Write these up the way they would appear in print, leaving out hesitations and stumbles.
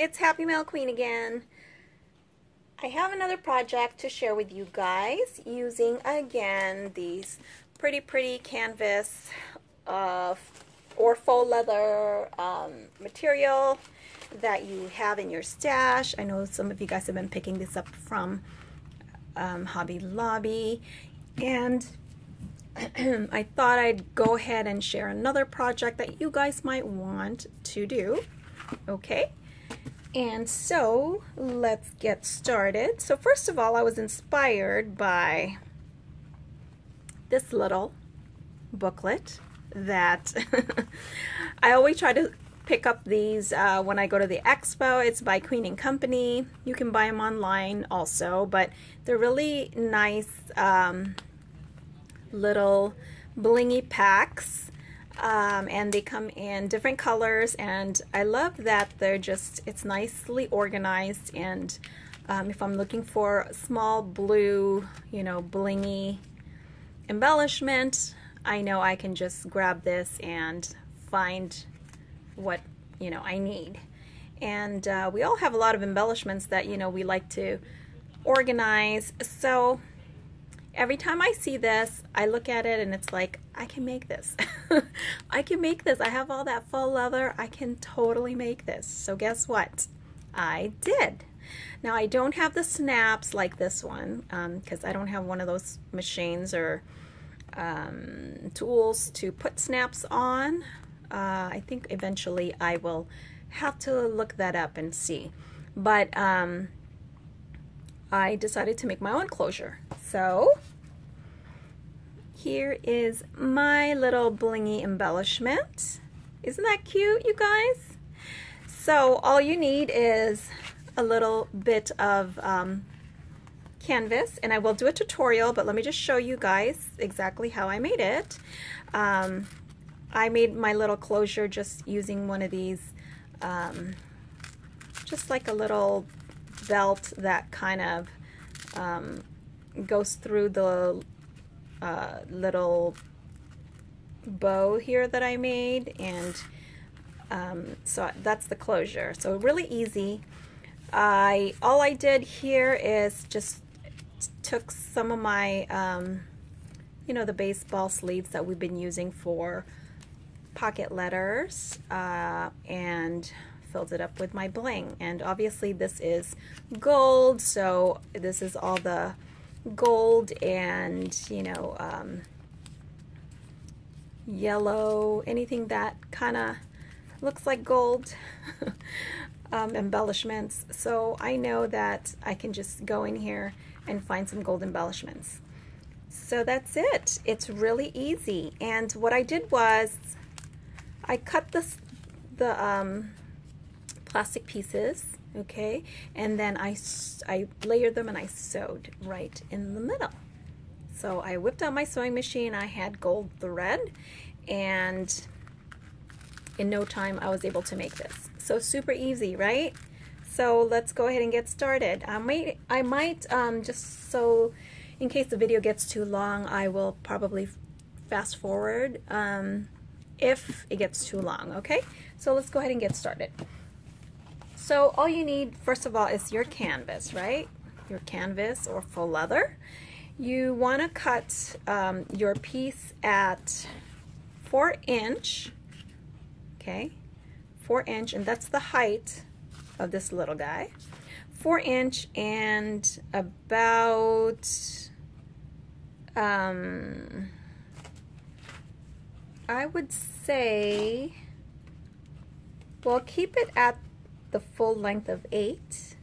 it's Happymailqueen again. I have another project to share with you guys using again these pretty canvas or faux leather material that you have in your stash. I know some of you guys have been picking this up from Hobby Lobby, and I thought I'd go ahead and share another project that you guys might want to do. Okay, and so let's get started. So first of all, I was inspired by this little booklet that I always try to pick up these when I go to the expo. It's by Queen & Company. You can buy them online also, but they're really nice little blingy packs, and they come in different colors, and I love that they're just, it's nicely organized. And if I'm looking for small blue, you know, blingy embellishment, I know I can just grab this and find what, you know, I need. And we all have a lot of embellishments that, you know, we like to organize. So every time I see this, I look at it and it's like, I can make this. I can make this. I have all that faux leather. I can totally make this. So guess what? I did. Now I don't have the snaps like this one because I don't have one of those machines or tools to put snaps on. I think eventually I will have to look that up and see. But I decided to make my own closure. So here is my little blingy embellishment. Isn't that cute, you guys? So all you need is a little bit of canvas, and I will do a tutorial, but let me just show you guys exactly how I made it. I made my little closure just using one of these, just like a little belt that kind of goes through the little bow here that I made, and so that's the closure. So really easy. All I did here is just took some of my you know, the baseball sleeves that we've been using for pocket letters, and filled it up with my bling. And obviously this is gold, so this is all the gold and, you know, yellow, anything that kind of looks like gold embellishments. So I know that I can just go in here and find some gold embellishments. So that's it. It's really easy. And what I did was I cut the plastic pieces, okay, and then I layered them and I sewed right in the middle. So I whipped out my sewing machine. I had gold thread, and in no time I was able to make this. So super easy, right? So let's go ahead and get started. I might just, so in case the video gets too long, I will probably fast forward if it gets too long, okay? So let's go ahead and get started. So all you need, first of all, is your canvas, right? Your canvas or faux leather. You want to cut your piece at 4-inch, okay? 4-inch, and that's the height of this little guy. 4-inch and about I would say, well, keep it at the full length of 8.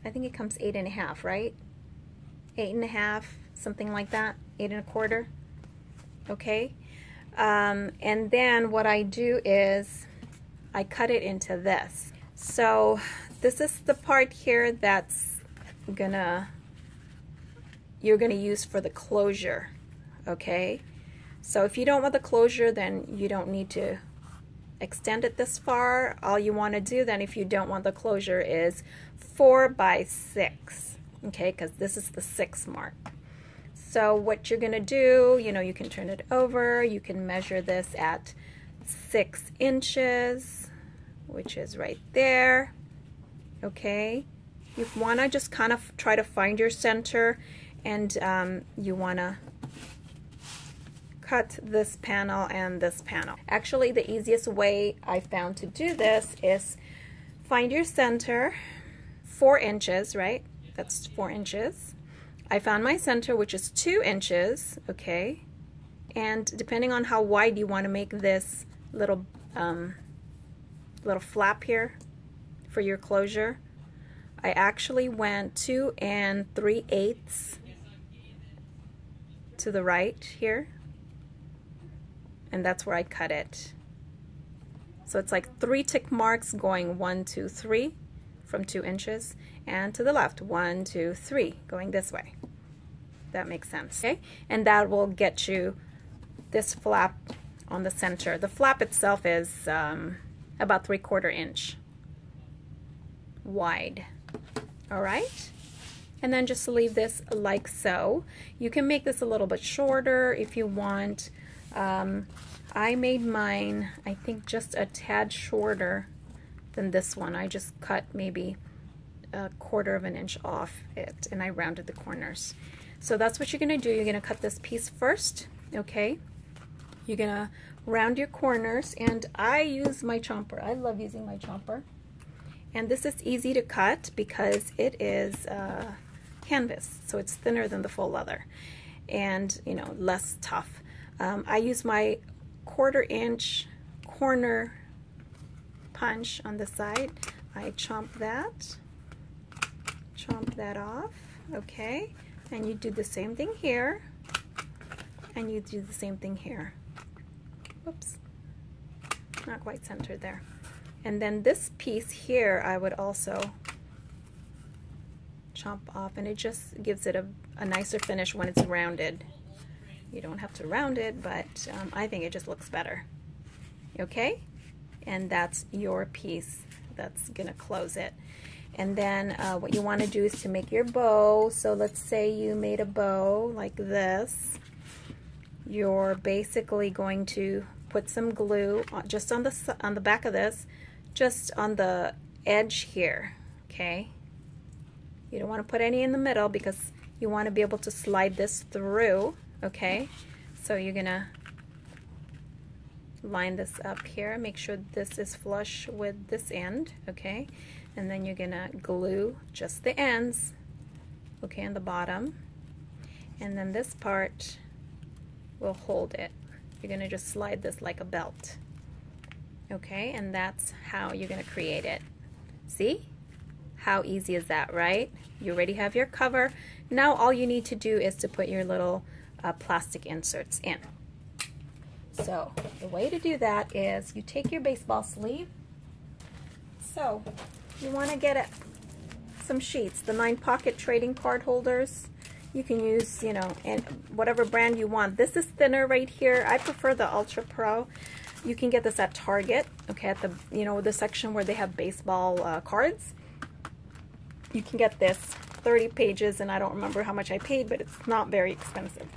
I think it comes 8.5, right? 8.5, something like that. 8.25. Okay. And then what I do is I cut it into this. So this is the part here that's you're gonna use for the closure. Okay. So if you don't want the closure, then you don't need to extend it this far. All you want to do then, if you don't want the closure, is 4 by 6, okay, because this is the 6 mark. So what you're going to do, you know, you can turn it over, you can measure this at 6 inches, which is right there. okay? You want to just kind of try to find your center, and you want to cut this panel and this panel. Actually, the easiest way I found to do this is find your center, 4 inches, right? That's 4 inches. I found my center, which is 2 inches, okay? And depending on how wide you want to make this little flap here for your closure, I actually went 2 3/8 to the right here, and that's where I cut it. So it's like 3 tick marks going 1, 2, 3 from 2 inches, and to the left 1, 2, 3 going this way. That makes sense, okay? And that will get you this flap on the center. The flap itself is about 3/4 inch wide. All right, and then just leave this like so. You can make this a little bit shorter if you want. I made mine, I think, just a tad shorter than this one. I just cut maybe 1/4 inch off it, and I rounded the corners. So that's what you're gonna do. You're gonna cut this piece first, okay? You're gonna round your corners, and I use my chomper. I love using my chomper. And this is easy to cut because it is canvas, so it's thinner than the faux leather, and you know, less tough. I use my 1/4 inch corner punch on the side. I chomp that off, okay? And you do the same thing here, and you do the same thing here. Whoops, not quite centered there. And then this piece here I would also chomp off, and it just gives it a nicer finish when it's rounded. You don't have to round it, but I think it just looks better. Okay? And that's your piece that's gonna close it. And then what you want to do is to make your bow. So let's say you made a bow like this. You're basically going to put some glue just on the back of this, just on the edge here, okay? You don't want to put any in the middle because you want to be able to slide this through, okay? So you're gonna line this up here, make sure this is flush with this end, okay? And then you're gonna glue just the ends, okay, on the bottom. And then this part will hold it. You're gonna just slide this like a belt. Okay, and that's how you're gonna create it. See? How easy is that, right? You already have your cover. Now all you need to do is to put your little plastic inserts in. So the way to do that is you take your baseball sleeve. So you wanna get some sheets, the 9 pocket trading card holders. You can use, you know, and whatever brand you want. This is thinner right here. I prefer the Ultra Pro. You can get this at Target, okay, at the, you know, the section where they have baseball cards. You can get this 30 pages, and I don't remember how much I paid, but it's not very expensive.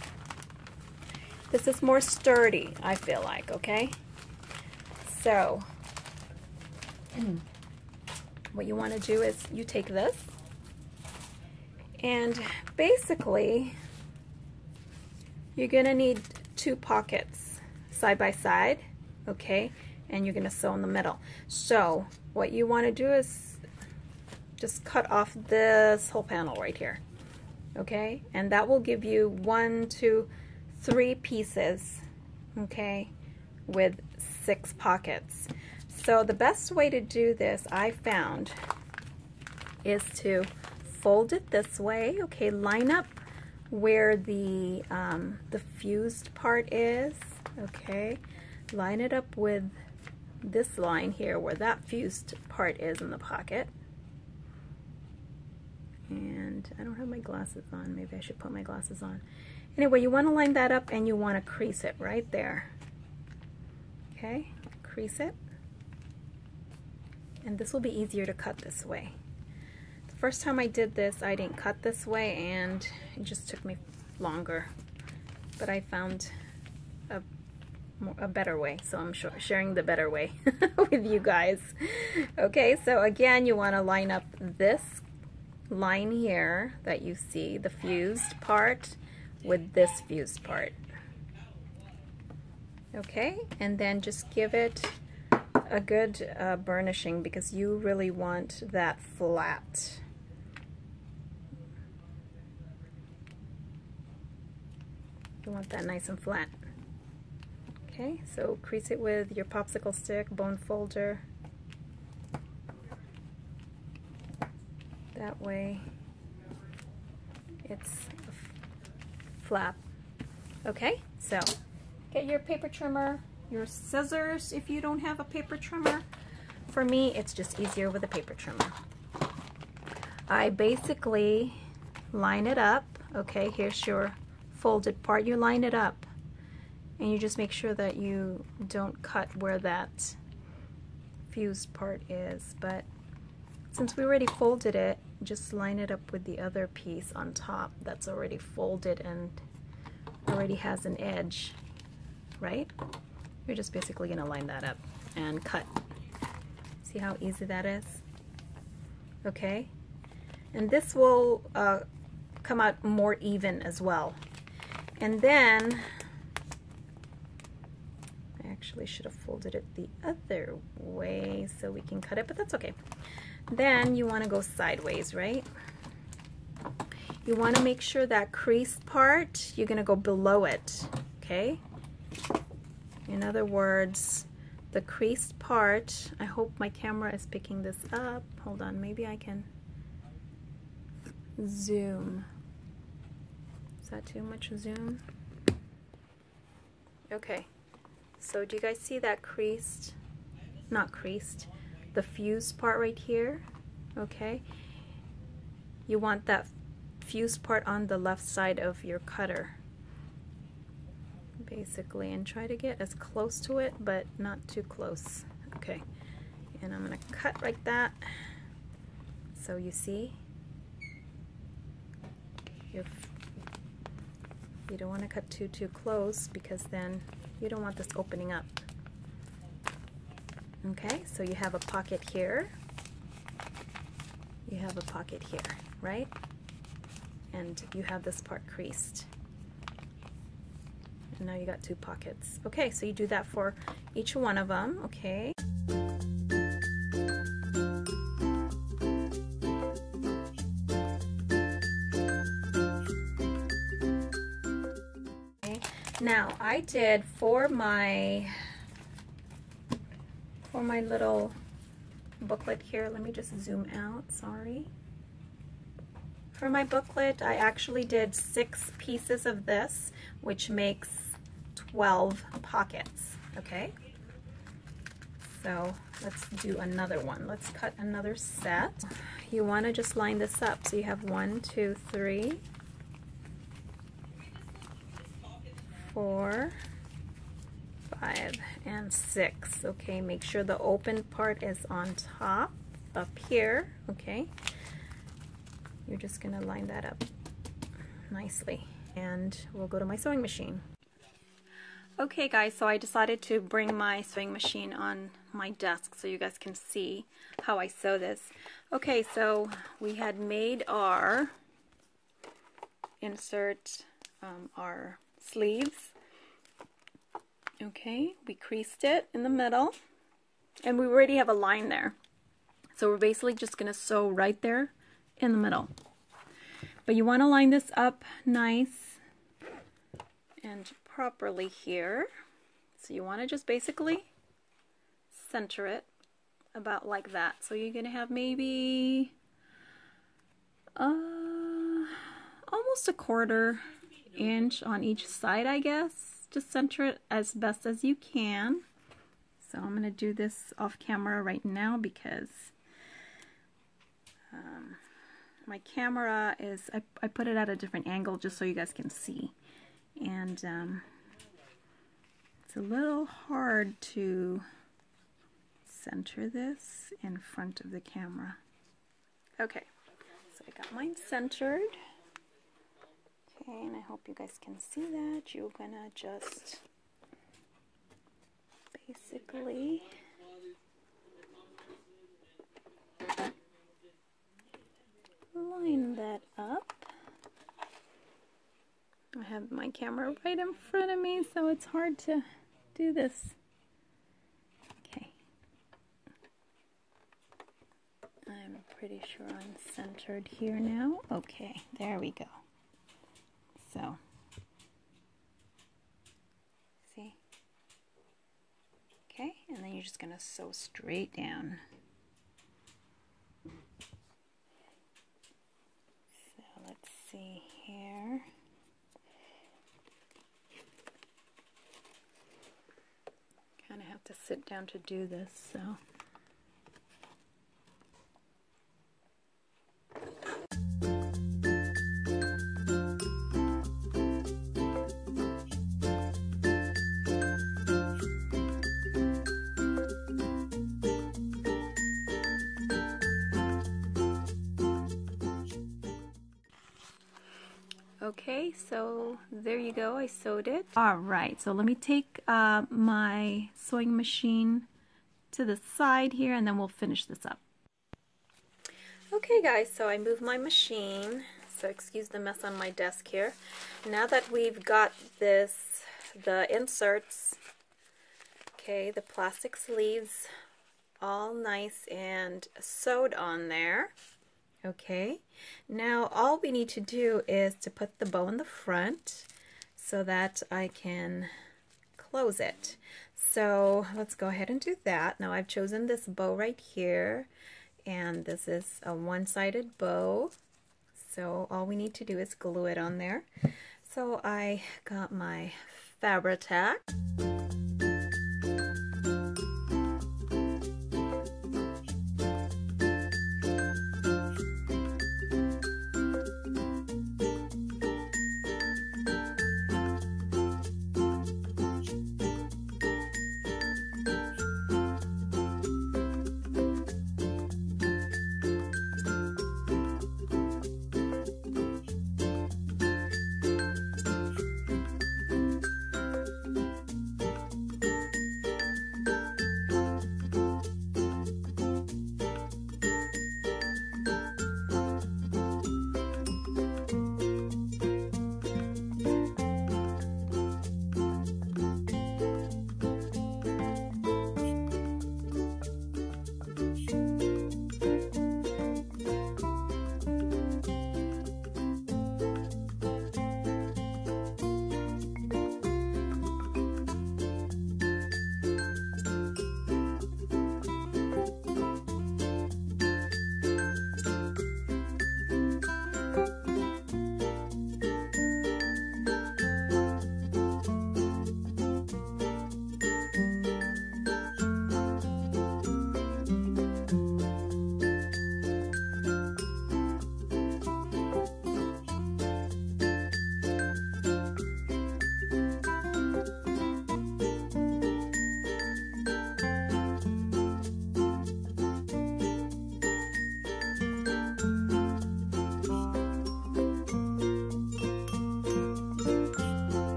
This is more sturdy, I feel like, okay? So, what you want to do is you take this, and basically, you're going to need 2 pockets side by side. Okay, and you're gonna sew in the middle. So what you want to do is just cut off this whole panel right here, okay, and that will give you 1, 2, 3 pieces, okay, with 6 pockets. So the best way to do this, I found, is to fold it this way, okay, line up where the fused part is, okay. Line it up with this line here where that fused part is in the pocket. And I don't have my glasses on. Maybe I should put my glasses on. Anyway, you want to line that up and you want to crease it right there. Okay, crease it. And this will be easier to cut this way. The first time I did this, I didn't cut this way and it just took me longer. But I found a a better way, so I'm sharing the better way with you guys. Okay, so again, you want to line up this line here that you see, the fused part, with this fused part. Okay, and then just give it a good burnishing, because you really want that flat. You want that nice and flat. Okay, so crease it with your popsicle stick, bone folder. That way it's flat. Okay, so get your paper trimmer, your scissors if you don't have a paper trimmer. For me, it's just easier with a paper trimmer. I basically line it up. Okay, here's your folded part. You line it up, and you just make sure that you don't cut where that fused part is. But since we already folded it, just line it up with the other piece on top that's already folded and already has an edge, right? You're just basically going to line that up and cut. See how easy that is? Okay, and this will come out more even as well. And then I actually should have folded it the other way so we can cut it, but that's okay. Then you want to go sideways, right? You want to make sure that creased part, you're going to go below it, okay? In other words, the creased part, I hope my camera is picking this up. Hold on, maybe I can zoom. Is that too much zoom? Okay, so do you guys see that creased, not creased, the fused part right here? Okay, you want that fused part on the left side of your cutter, basically, and try to get as close to it, but not too close. Okay, and I'm gonna cut like that. So you see, you don't want to cut too close, because then you don't want this opening up. Okay, so you have a pocket here, you have a pocket here, right? And you have this part creased. And now you got two pockets. Okay, so you do that for each one of them, okay? Now I did for my little booklet here, let me just zoom out, sorry. For my booklet, I actually did 6 pieces of this, which makes 12 pockets, okay? So let's do another one. Let's cut another set. You want to just line this up. So you have 1, 2, 3, 4, 5, and 6. Okay, make sure the open part is on top up here, okay? You're just gonna line that up nicely, and we'll go to my sewing machine. Okay guys, so I decided to bring my sewing machine on my desk so you guys can see how I sew this. Okay, so we had made our insert, our sleeves. Okay, we creased it in the middle, and we already have a line there. So we're basically just going to sew right there in the middle. But you want to line this up nice and properly here. So you want to just basically center it about like that. So you're going to have maybe almost a 1/4 inch on each side, I guess. Just center it as best as you can. So I'm going to do this off camera right now because my camera is, I put it at a different angle just so you guys can see. And it's a little hard to center this in front of the camera. Okay, so I got mine centered. Okay, and I hope you guys can see that. You're gonna just basically line that up. I have my camera right in front of me, so it's hard to do this. Okay. I'm pretty sure I'm centered here now. Okay, there we go. So, see? Okay, and then you're just going to sew straight down. So let's see here. Kind of have to sit down to do this, so. Okay, so there you go, I sewed it. Alright, so let me take my sewing machine to the side here and then we'll finish this up. Okay guys, so I moved my machine, so excuse the mess on my desk here. Now that we've got this, the inserts, okay, the plastic sleeves all nice and sewed on there. Okay, now all we need to do is to put the bow in the front so that I can close it. So let's go ahead and do that. Now I've chosen this bow right here, and this is a one-sided bow. So all we need to do is glue it on there. So I got my Fabri-Tac.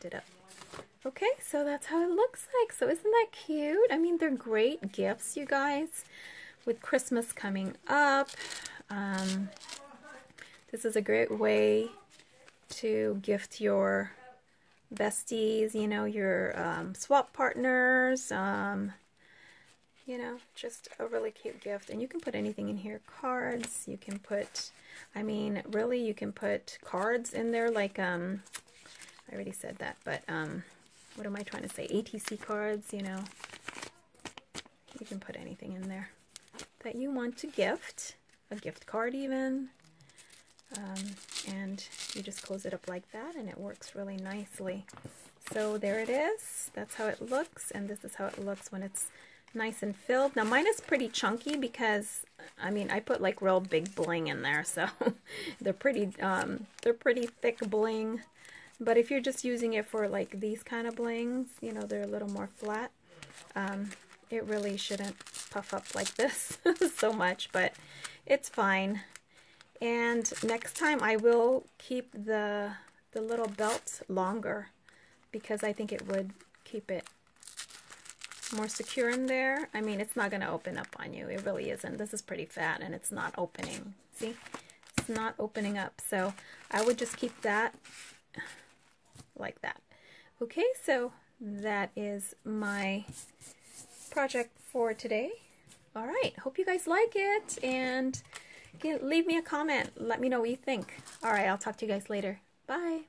It up. Okay, so that's how it looks like. So isn't that cute? I mean, they're great gifts, you guys, with Christmas coming up. This is a great way to gift your besties, you know, your swap partners, you know, just a really cute gift. And you can put anything in here. Cards, you can put, I mean, really, you can put cards in there, like, I already said that, but what am I trying to say? ATC cards, you know. You can put anything in there that you want to gift, a gift card even. And you just close it up like that and it works really nicely. So there it is. That's how it looks, and this is how it looks when it's nice and filled. Now mine is pretty chunky because, I mean, I put like real big bling in there, so they're pretty thick bling. But if you're just using it for like these kind of blings, you know, they're a little more flat. It really shouldn't puff up like this so much, but it's fine. And next time I will keep the little belt longer because I think it would keep it more secure in there. I mean, it's not going to open up on you. It really isn't. This is pretty fat and it's not opening. See? It's not opening up. So I would just keep that like that. Okay, so that is my project for today. All right, hope you guys like it, and leave me a comment. Let me know what you think. All right, I'll talk to you guys later. Bye.